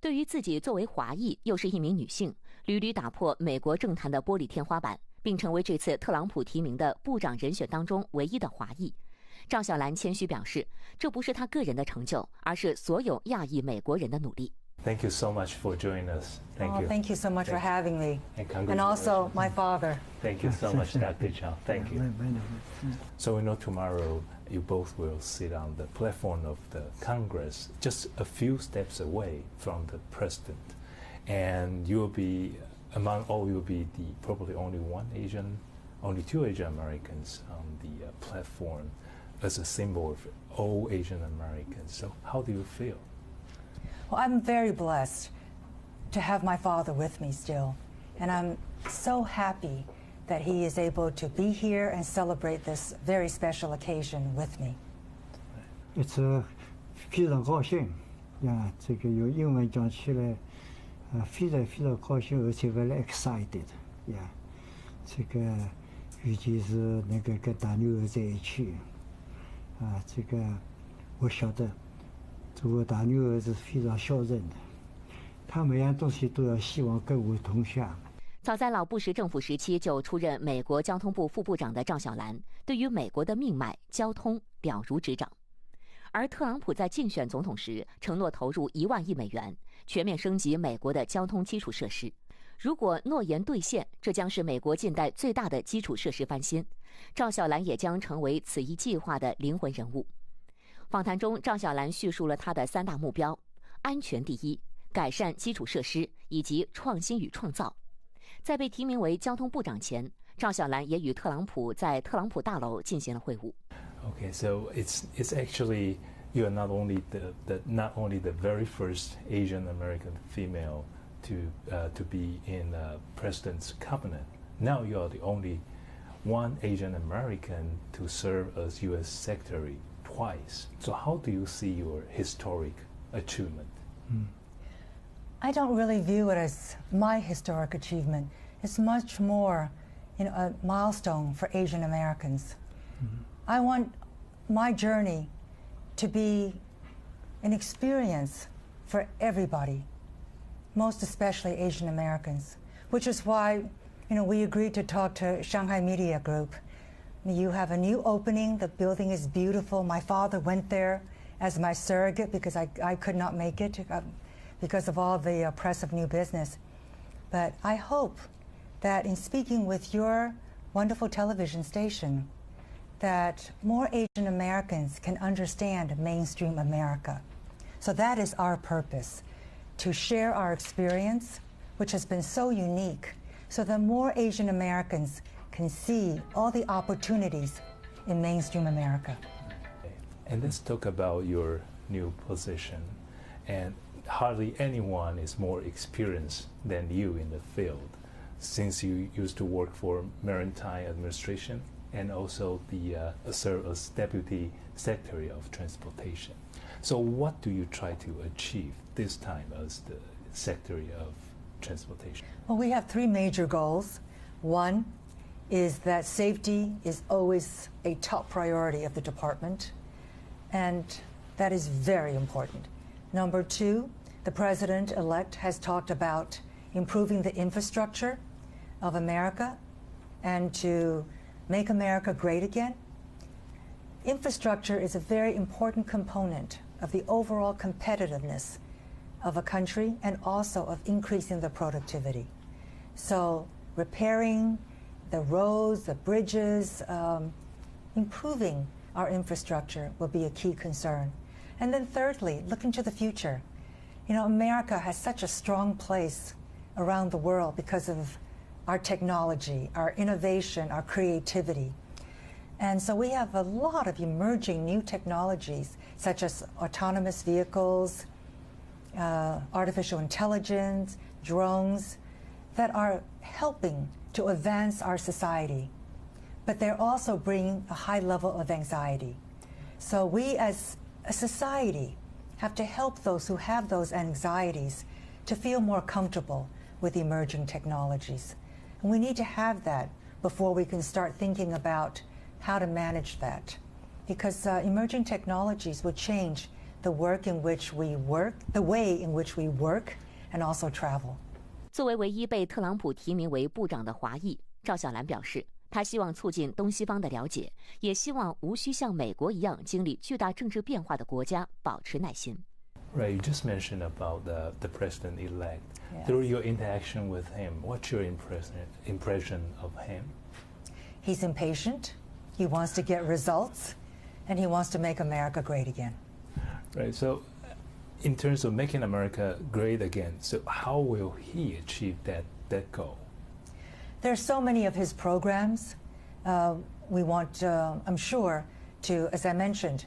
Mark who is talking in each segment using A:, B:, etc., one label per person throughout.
A: 对于自己作为华裔又是一名女性，屡屡打破美国政坛的玻璃天花板，并成为这次特朗普提名的部长人选当中唯一的华裔，赵小兰谦虚表示，这不是她个人的成就，而是所有亚裔美国人的努力。
B: Thank you so much for joining us. Thank you.
C: Thank you so much for having me.
B: And
C: also my father.
B: Thank you so much, Dr. Zhang. Thank you. So we know tomorrow you both will sit on the platform of the Congress, just a few steps away from the president. And you will be, among all, you will be the probably only two Asian Americans on the platform as a symbol of all Asian Americans. So how do you feel?
C: Well, I'm very blessed to have my father with me still, and I'm so happy that he is able to be here and celebrate this very special occasion with me.
D: It's 非常高兴呀，这个用英文讲起来，非常高兴，而且 very excited 呀，这个尤其是那个跟大女儿在一起，这个我晓得。我大女儿是非常孝顺的，她每样东西都要希望跟我同享。
A: 早在老布什政府时期就出任美国交通部副部长的赵小兰，对于美国的命脉交通了如指掌。而特朗普在竞选总统时承诺投入1万亿美元，全面升级美国的交通基础设施。如果诺言兑现，这将是美国近代最大的基础设施翻新，赵小兰也将成为此一计划的灵魂人物。访谈中，赵小兰叙述了她的3大目标：安全第一、改善基础设施以及创新与创造。在被提名为交通部长前，赵小兰也与特朗普在特朗普大楼进行了会晤。
B: Okay, so it's actually you're not only the very first Asian American female to be in the president's cabinet. Now you are the only one Asian American to serve as U.S. Secretary twice. So how do you see your historic achievement?
C: I don't really view it as my historic achievement. It's much more, a milestone for Asian Americans. I want my journey to be an experience for everybody, most especially Asian Americans, which is why, we agreed to talk to Shanghai Media Group. You have a new opening. The building is beautiful. My father went there as my surrogate because I could not make it because of all the press of new business. But I hope that in speaking with your wonderful television station, that more Asian Americans can understand mainstream America. So that is our purpose, to share our experience, which has been so unique, so that more Asian Americans can see all the opportunities in mainstream America.
B: And let's talk about your new position. And hardly anyone is more experienced than you in the field, since you used to work for Maritime Administration and also serve as Deputy Secretary of Transportation. So what do you try to achieve this time as the Secretary of Transportation?
C: Well, we have 3 major goals. One is that safety is always a top priority of the department, and that is very important. Number 2, the President-elect has talked about improving the infrastructure of America and to make America great again. Infrastructure is a very important component of the overall competitiveness of a country and also of increasing the productivity. So repairing the roads, the bridges, improving our infrastructure will be a key concern. And then thirdly, looking to the future. America has such a strong place around the world because of our technology, our innovation, our creativity. And so we have a lot of emerging new technologies, such as autonomous vehicles, artificial intelligence, drones, that are helping to advance our society. But they're also bringing a high level of anxiety. So we as a society have to help those who have those anxieties to feel more comfortable with emerging technologies. And we need to have that before we can start thinking about how to manage that. Because emerging technologies will change the work in which we work, the way in which we work, and also travel.
A: 作为唯一被特朗普提名为部长的华裔，赵小兰表示，她希望促进东西方的了解，也希望无需像美国一样经历巨大政治变化的国家保持耐心。
B: Right, you just mentioned about the president-elect. Yeah. Through your interaction with him, what's your impression of him?
C: He's impatient, he wants to get results, and he wants to make America great again.
B: Right, so in terms of making America great again, so how will he achieve that goal?
C: There are so many of his programs. We want, I'm sure, to, as I mentioned,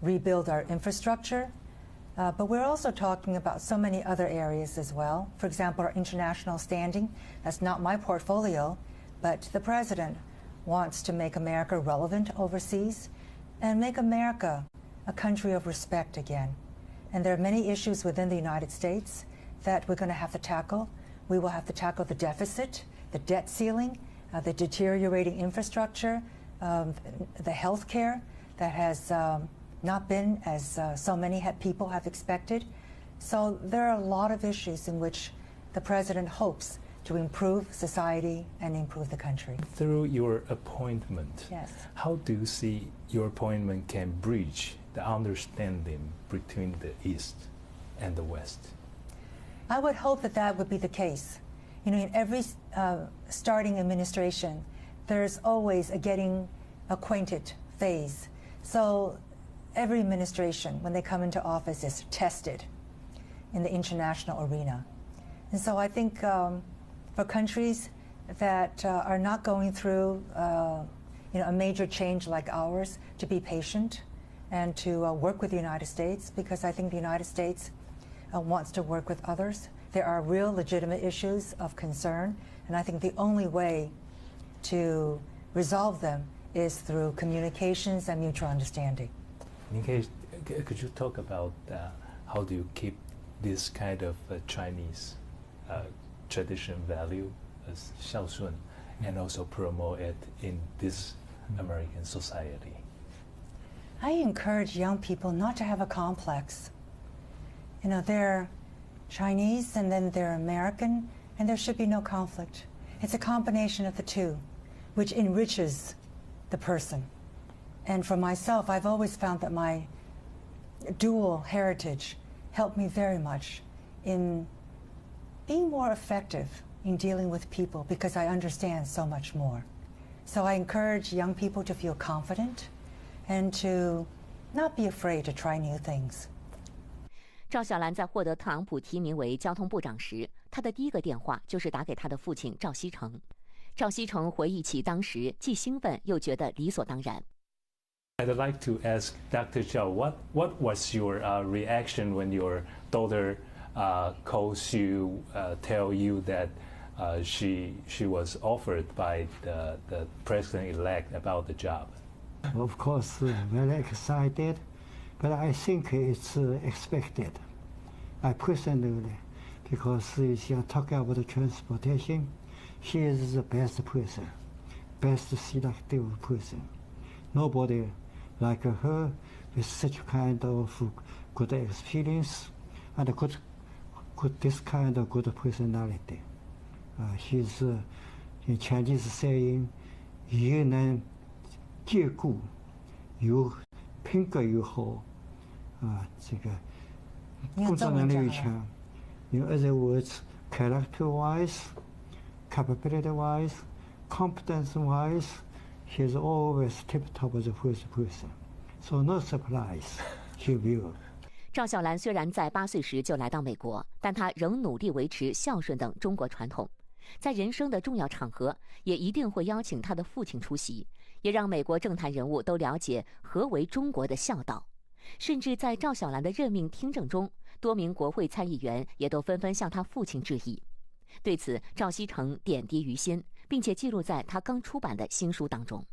C: rebuild our infrastructure. But we're also talking about so many other areas as well. For example, our international standing. That's not my portfolio, but the president wants to make America relevant overseas and make America a country of respect again. And there are many issues within the United States that we're going to have to tackle. We will have to tackle the deficit, the debt ceiling, the deteriorating infrastructure, the health care that has not been as so many people have expected. So there are a lot of issues in which the president hopes to improve society and improve the country.
B: Through your appointment,
C: yes,
B: how do you see your appointment can bridge the understanding between the East and the West?
C: I would hope that that would be the case. You know, in every starting administration, there's always a getting acquainted phase. So every administration, when they come into office, is tested in the international arena. And so I think for countries that are not going through a major change like ours, to be patient and to work with the United States, because I think the United States wants to work with others. There are real legitimate issues of concern, and I think the only way to resolve them is through communications and mutual understanding.
B: Could you talk about how do you keep this kind of Chinese tradition value as 孝顺 and also promote it in this American society?
C: I encourage young people not to have a complex. You know, they're Chinese and then they're American, and there should be no conflict. It's a combination of the two, which enriches the person. And for myself, I've always found that my dual heritage helped me very much in being more effective in dealing with people, because I understand so much more. So I encourage young people to feel confident and to not be afraid to try new things.
A: 赵小兰在获得特朗普提名为交通部长时，她的第一个电话就是打给她的父亲赵锡成。赵锡成回忆起当时既兴奋又觉得理所当然。
B: I'd like to ask Dr. Zhao, what was your reaction when your daughter calls you, tell you that she was offered by the president-elect about the job?
D: Of course, very excited, but I think it's expected. I personally, because she are talking about the transportation, she is the best person, best selective person. Nobody like her with such kind of good experience and good this kind of good personality. She's in Chinese saying, 疑难借故有品格又好，这个工作能力又强。In other words, character-wise, capability-wise, competence-wise, she's always tip-top as the first person. So no surprise, she will.
A: 赵小兰虽然在8岁时就来到美国，但她仍努力维持孝顺等中国传统。在人生的重要场合，也一定会邀请她的父亲出席，也让美国政坛人物都了解何为中国的孝道。甚至在赵小兰的任命听证中，多名国会参议员也都纷纷向她父亲致意。对此，赵锡成点滴于心，并且记录在他刚出版的新书当中。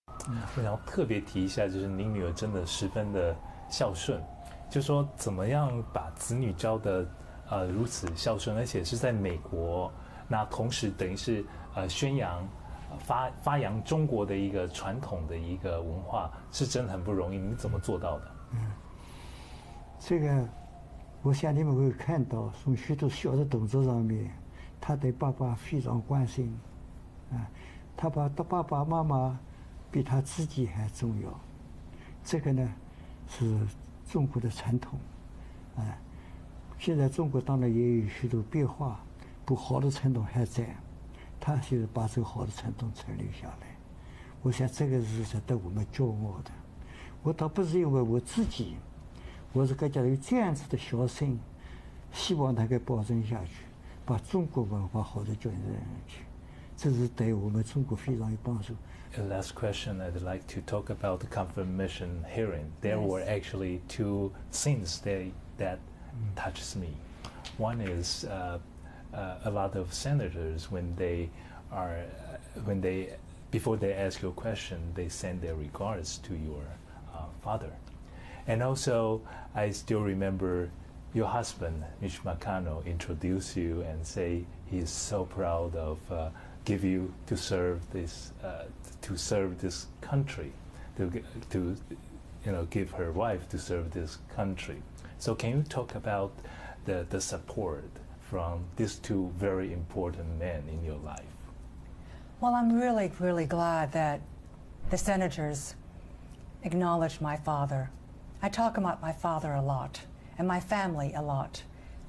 B: 我想特别提一下，就是您女儿真的十分的孝顺，就说怎么样把子女教得如此孝顺，而且是在美国，那同时等于是宣扬发扬中国的一个传统的一个文化，是真的很不容易。你怎么做到的？
D: 这个，我想你们会看到，从许多小的动作上面，他对爸爸非常关心，啊，他把爸爸妈妈比他自己还重要。这个呢，是中国的传统，啊，现在中国当然也有许多变化，不好的传统还在，他就是把这个好的传统传留下来。我想这个是值得我们骄傲的。我倒不是因为我自己，我是更加有这样子的小心，希望它可以保存下去，把中国文化好的传下去，这是对我们中国非常有帮助。
B: The last question, I'd like to talk about the confirmation hearing. There were actually two scenes that touches me. One is a lot of senators before they ask your question, they send their regards to your father. And also, I still remember your husband, Mitch McConnell, introduce you and say he's so proud of give you to serve this country, to give her wife to serve this country. So can you talk about the support from these two very important men in your life?
C: Well, I'm really, really glad that the senators acknowledged my father. I talk about my father a lot and my family a lot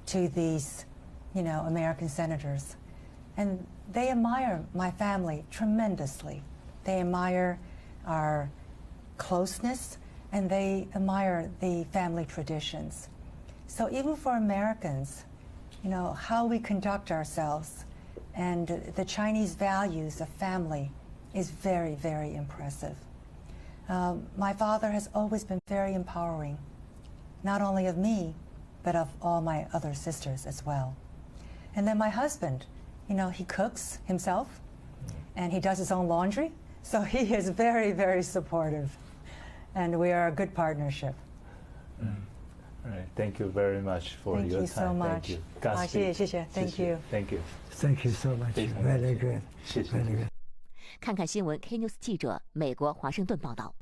C: to these, American senators. And they admire my family tremendously. They admire our closeness and they admire the family traditions. So even for Americans, how we conduct ourselves and the Chinese values of family is very, very impressive. My father has always been very empowering, not only of me, but of all my other sisters as well. And then my husband, he cooks himself and he does his own laundry. So he is very, very supportive. And we are a good partnership.
B: All right. Thank you very much for
C: Thank
B: your
C: you
B: time.
C: so much.
B: Thank you. Godspeed.
C: 谢谢. Thank you.
B: Thank you.
D: Thank you so much. Very good.
B: 谢谢。
D: Very good.
A: 看看新闻 K News 记者美国华盛顿报道。